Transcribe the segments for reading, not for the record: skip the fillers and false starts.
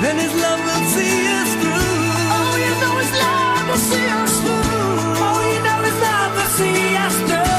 then His love will see us through. Oh, you know His love will see us through. Oh, you know His love will see us through.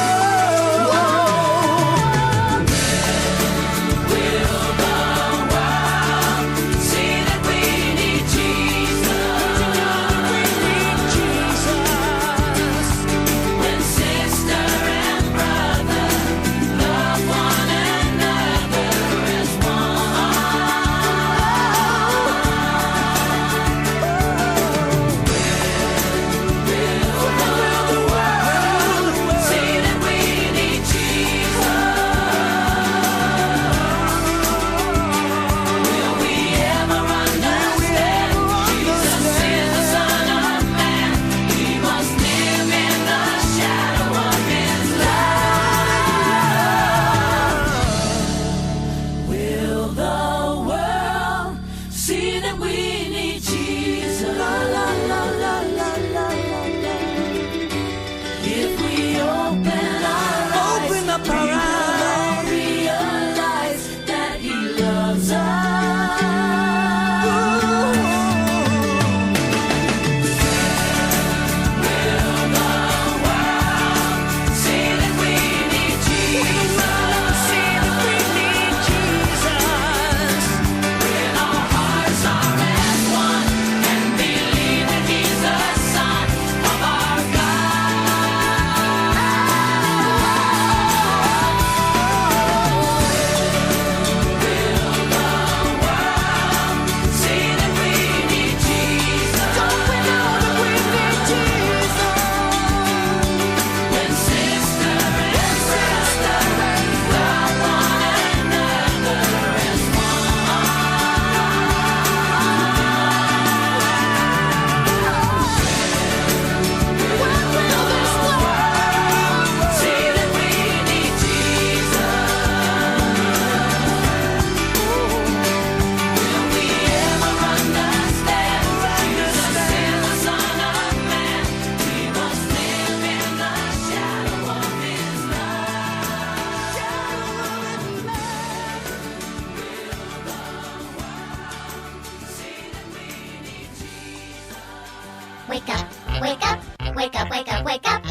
Wake up, wake up, wake up, wake up, wake up.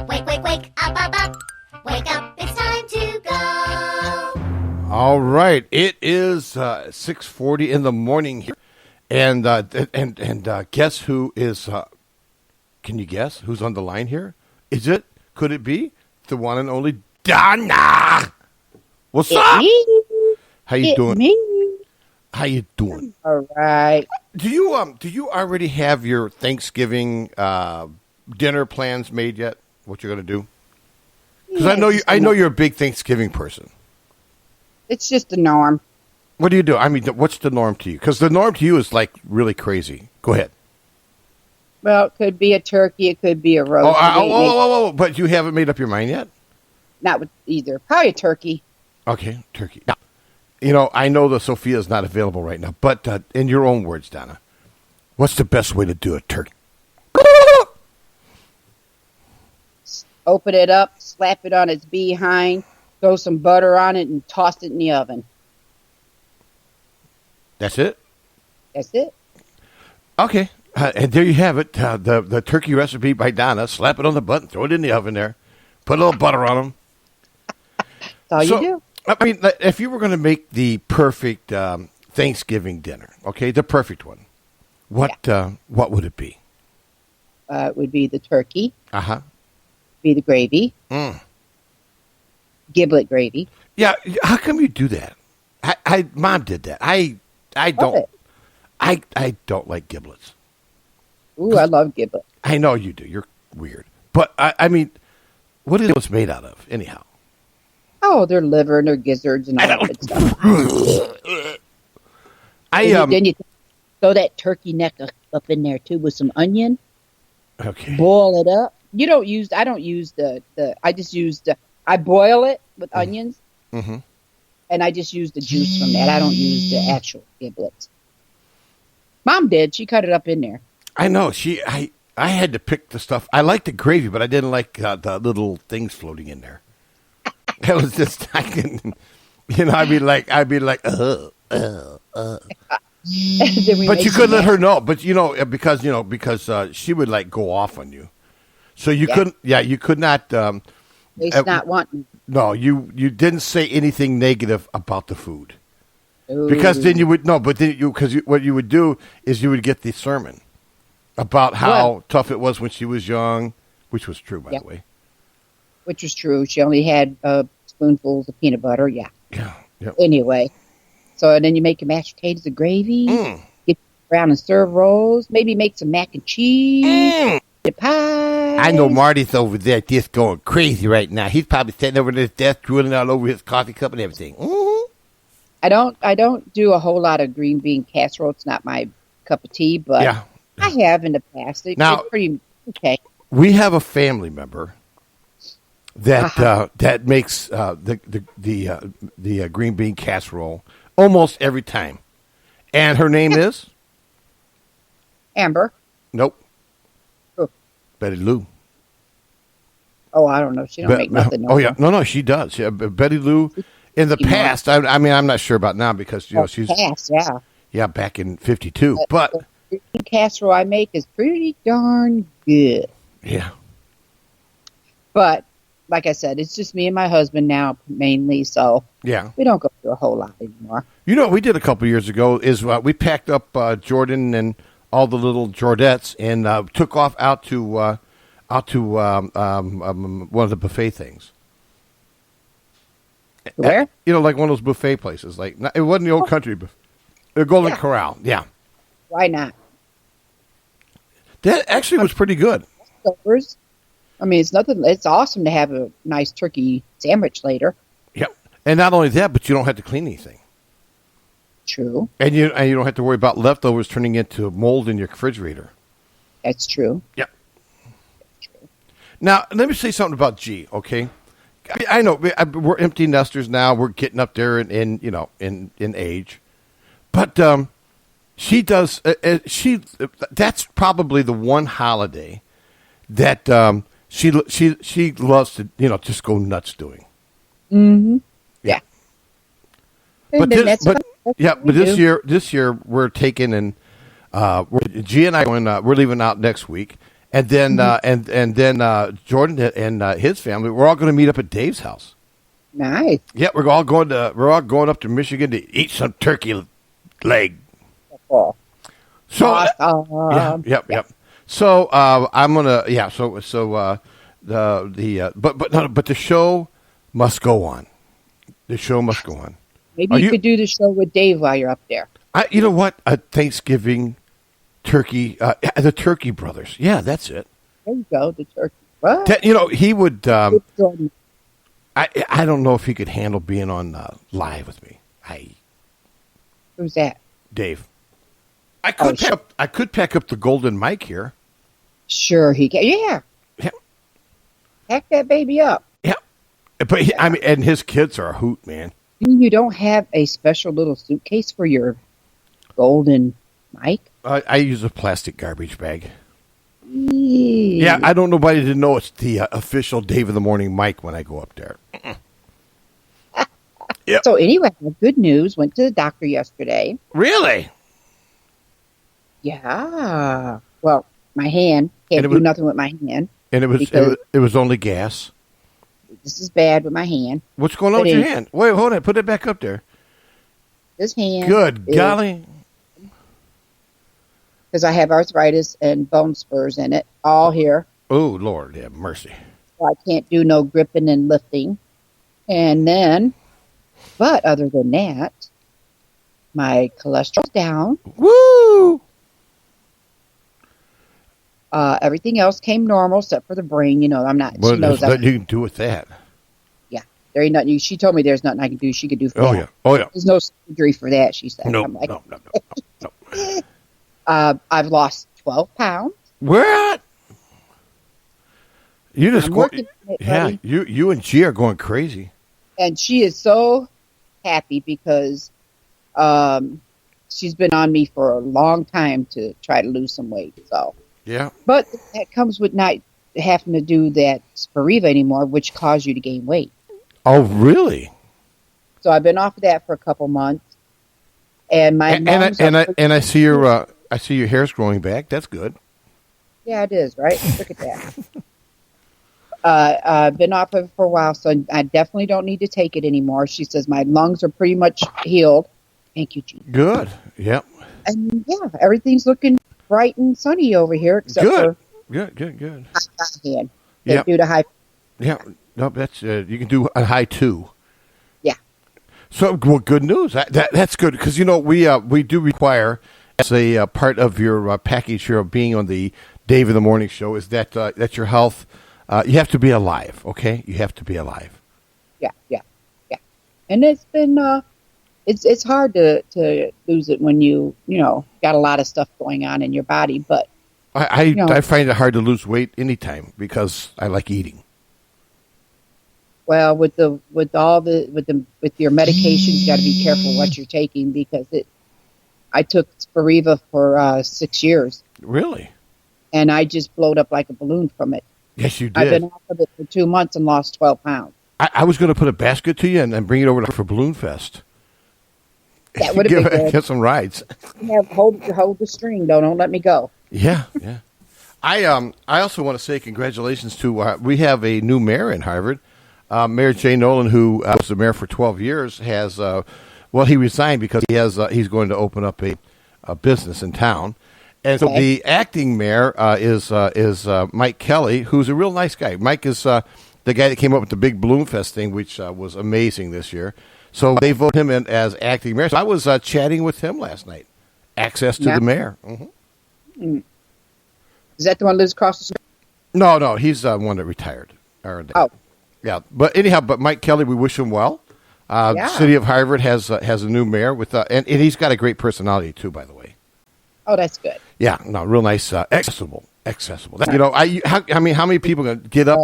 Wake, wake, wake, up, up, up. Wake up, it's time to go. All right, it is 6:40 in the morning here. And guess who is, can you guess who's on the line here? Could it be the one and only Donna? What's up? Me. How you doing? Me. How you doing? All right. Do you already have your Thanksgiving dinner plans made yet? What you're going to do? Because I know you're a big Thanksgiving person. It's just the norm. What do you do? I mean, what's the norm to you? Because the norm to you is like really crazy. Go ahead. Well, it could be a turkey. It could be a roast. But you haven't made up your mind yet? Not with either. Probably a turkey. Okay, turkey. Now, you know, I know the Sophia is not available right now, but in your own words, Donna, what's the best way to do a turkey? Open it up, slap it on its behind, throw some butter on it, and toss it in the oven. That's it? That's it. Okay. And there you have it, the turkey recipe by Donna. Slap it on the button, throw it in the oven there, put a little butter on them. That's all you do. I mean, if you were going to make the perfect Thanksgiving dinner, okay, the perfect one, what would it be? It would be the turkey. Uh-huh. Be the gravy. Giblet gravy. Yeah, how come you do that? Mom did that. I don't. I don't like giblets. Ooh, I love giblet. I know you do. You're weird. But, I mean, what is it made out of, anyhow? Oh, their liver and their gizzards and all that good stuff. Then you throw that turkey neck up in there, too, with some onion. Okay. Boil it up. I don't use I boil it with onions. Mm-hmm. And I just use the juice from that. I don't use the actual giblets. Mom did. She cut it up in there. I know. I had to pick the stuff. I liked the gravy, but I didn't like the little things floating in there. It was just, I'd be like, Then we But make you some couldn't let her mashed- know. But because she would like go off on you, so you Yeah. couldn't. Yeah, you could not. It's not wanting. No, you didn't say anything negative about the food Ooh. because then you would no. But then what you would do is you would get the sermon about how Well- tough it was when she was young, which was true by Yeah. the way. Which was true. She only had spoonfuls of peanut butter. Yeah. Yeah. Yeah. Anyway, so then you make your mashed potatoes and gravy, Mm. get brown and serve rolls, maybe make some mac and cheese, Mm. the pie. I know Marty's over there just going crazy right now. He's probably sitting over at his desk, drooling all over his coffee cup and everything. Mm-hmm. I don't do a whole lot of green bean casserole. It's not my cup of tea, but Yeah. I have in the past. Now- It's pretty okay. We have a family member that Uh-huh. that makes the green bean casserole almost every time, and her name is Amber. nope, Who? Betty Lou. Oh, I don't know. She don't make nothing. Oh yeah, no, she does. Yeah, Betty Lou. In the You know. past, I mean, I'm not sure about now because she's Past, yeah. back in '52, but The green bean casserole I make is pretty darn good. yeah. But like I said, it's just me and my husband now mainly, so Yeah. we don't go through a whole lot anymore. You know what we did a couple years ago is we packed up Jordan and all the little Jordettes and took off out to one of the buffet things. Where? Like one of those buffet places. Like it wasn't the Old Country, the Golden Yeah. Corral. Yeah, Why not? that actually was pretty good. Leftovers. I mean, it's nothing. It's awesome to have a nice turkey sandwich later. Yep. And not only that, but you don't have to clean anything, True. and you don't have to worry about leftovers turning into mold in your refrigerator. That's true. Yep. Now, let me say something about G, okay? I know we're empty nesters now. We're getting up there in age. But she does that's probably the one holiday that she loves to, just go nuts doing. Mm-hmm. Yeah. And But then this that's what we do. this year we're taking and G and I we're leaving out next week. And then, and then Jordan and his family, we're all going to meet up at Dave's house. Nice. Yeah, we're all going up to Michigan to eat some turkey leg. Oh, So, awesome. yep. So I'm gonna, but the show must go on. The show must go on. Maybe you could do the show with Dave while you're up there. You know what? A Thanksgiving turkey, the Turkey Brothers. Yeah, that's it. There you go, the turkey. What? He would. Jordan. I don't know if he could handle being on live with me. Who's that? Dave. I could pack up the golden mic here. Sure, he can. Yeah. Yeah. Pack that baby up. Yeah. But and his kids are a hoot, man. You don't have a special little suitcase for your golden mic? I use a plastic garbage bag. Yeah. Yeah, I don't nobody to know it's the official Dave in the Morning mic when I go up there. Yep. So anyway, I have good news. Went to the doctor yesterday. Really? Yeah. Well, my hand And can't it do was- nothing with my hand. And it was Because- it was only gas. This is bad with my hand. What's going on But with your it- hand? Wait, hold on. Put it back up there. This hand. Good golly. Because I have arthritis and bone spurs in it, all here. Oh Lord, have mercy. So I can't do no gripping and lifting. And then, but other than that, my cholesterol's down. Woo! Everything else came normal except for the brain. I'm not. Well, she knows there's that. nothing you can do with that. There ain't nothing. She told me there's nothing I can do. She could do for Oh that. yeah. Oh yeah. There's no surgery for that. She said. No, I'm like, no. I've lost 12 pounds. Where at? You just I'm go, working on it, yeah. buddy. You and G are going crazy. And she is so happy because she's been on me for a long time to try to lose some weight. So, Yeah. but that comes with not having to do that Spiriva anymore, which caused you to gain weight. Oh really? So I've been off of that for a couple months. And my And I lungs and are I and I see your hair's growing back. That's good. yeah, it is, right? Look at that. Been off of it for a while, so I definitely don't need to take it anymore. She says my lungs are pretty much healed. Thank you, Gene. Good. Yep. And yeah, everything's looking bright and sunny over here, except Good. for Good. high hand. Yep. Due to high. Yeah. No, that's you can do a high 2. Yeah. So, well, good news. That's good because we do require as a part of your package here of being on the Dave in the Morning Show is that your health. You have to be alive. Okay, you have to be alive. Yeah. And it's been it's hard to lose it when you got a lot of stuff going on in your body, but I find it hard to lose weight anytime because I like eating. well with your medications, you got to be careful what you're taking because I took Spiriva for 6 years Really? and I just blowed up like a balloon from it. Yes, you did. I've been off of it for 2 months and lost 12 pounds. I was going to put a basket to you and then bring it over for Balloon Fest. That would have been good. Get some rides. Yeah, hold the string, though. Don't let me go. Yeah. I also want to say congratulations to we have a new mayor in Harvard, Mayor Jay Nolan, who was the mayor for 12 years. Has he resigned because he's going to open up a business in town, and so the acting mayor is Mike Kelly, who's a real nice guy. Mike is the guy that came up with the big Balloon Fest thing, which was amazing this year. So they voted him in as acting mayor. So I was chatting with him last night. Access to the mayor. Mm-hmm. Is that the one that lives across the street? No, he's one that retired. Yeah. But anyhow, Mike Kelly, we wish him well. City of Harvard has a new mayor with and he's got a great personality too, by the way. Oh, that's good. Yeah, no, real nice, accessible. How many people gonna get up?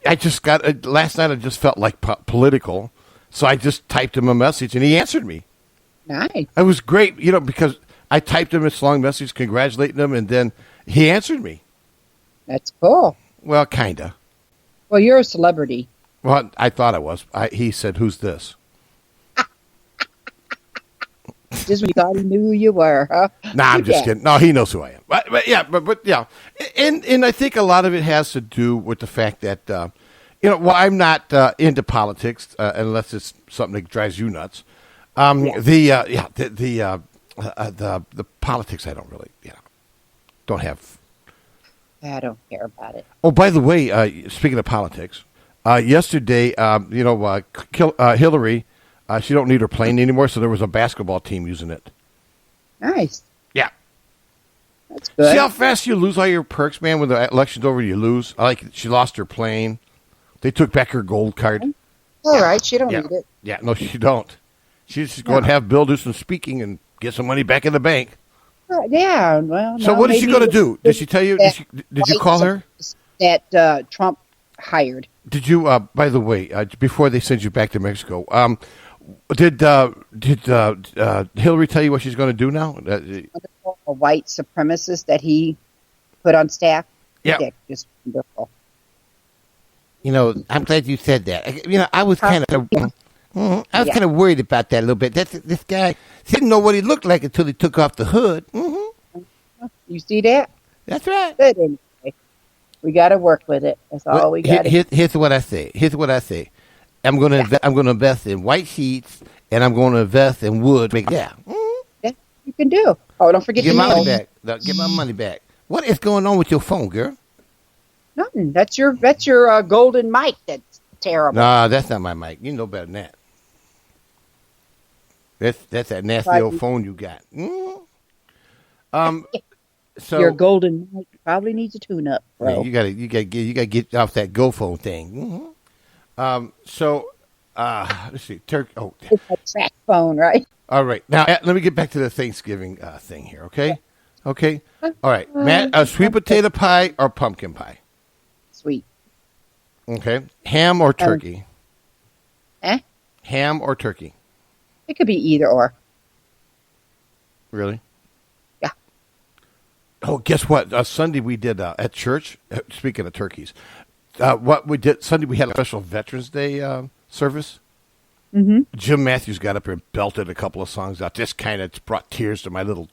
I just got last night. I just felt like political, so I just typed him a message, and he answered me. Nice. It was great, because I typed him this long message congratulating him, and then he answered me. That's cool. Well, kinda. Well, you're a celebrity. Well, I thought I was. He said, "Who's this?" Just when you thought he knew who you were, huh? Nah, I'm just kidding. No, he knows who I am. But yeah. And I think a lot of it has to do with the fact that, I'm not into politics unless it's something that drives you nuts. The politics I don't really, don't have. I don't care about it. Oh, by the way, speaking of politics, yesterday, Hillary. She don't need her plane anymore, so there was a basketball team using it. Nice. Yeah. That's good. See how fast you lose all your perks, man? When the election's over, you lose. I like it. She lost her plane. They took back her gold card. All right. She don't need it. Yeah, no, she don't. She's just going to have Bill do some speaking and get some money back in the bank. Yeah. Well. So what is she going to do? Did she tell you? Did you call her? That Trump hired. Did you? By the way, before they send you back to Mexico, did Hillary tell you what she's going to do now? A white supremacist that he put on staff. Yeah. Just wonderful. I'm glad you said that. I was kind of, kind of worried about that a little bit. This guy didn't know what he looked like until he took off the hood. Mm-hmm. You see that? That's right. But anyway, we got to work with it. That's all we got. Here's what I say. I'm going to invest in white sheets, and I'm going to invest in wood. Yeah. That you can do. Oh, don't forget Get the my money nails. back. No, get my money back. What is going on with your phone, girl? Nothing. That's your golden mic. That's terrible. Nah, that's not my mic. You know better than that. That's that nasty old phone you got. So your golden mic probably needs a tune-up, bro. yeah, you gotta get off that GoPhone thing. Let's see. Oh, It's a track phone, right? all right. Now let me get back to the Thanksgiving thing here. Okay. All right, Matt. Sweet potato pie or pumpkin pie? Sweet. Okay. Ham or turkey? Ham or turkey? It could be either or. Really? Yeah. Oh, guess what? Sunday we did at church. Speaking of turkeys, what we did Sunday, we had a special Veterans Day service. Jim Matthews got up here and belted a couple of songs out. This kind of brought tears to my little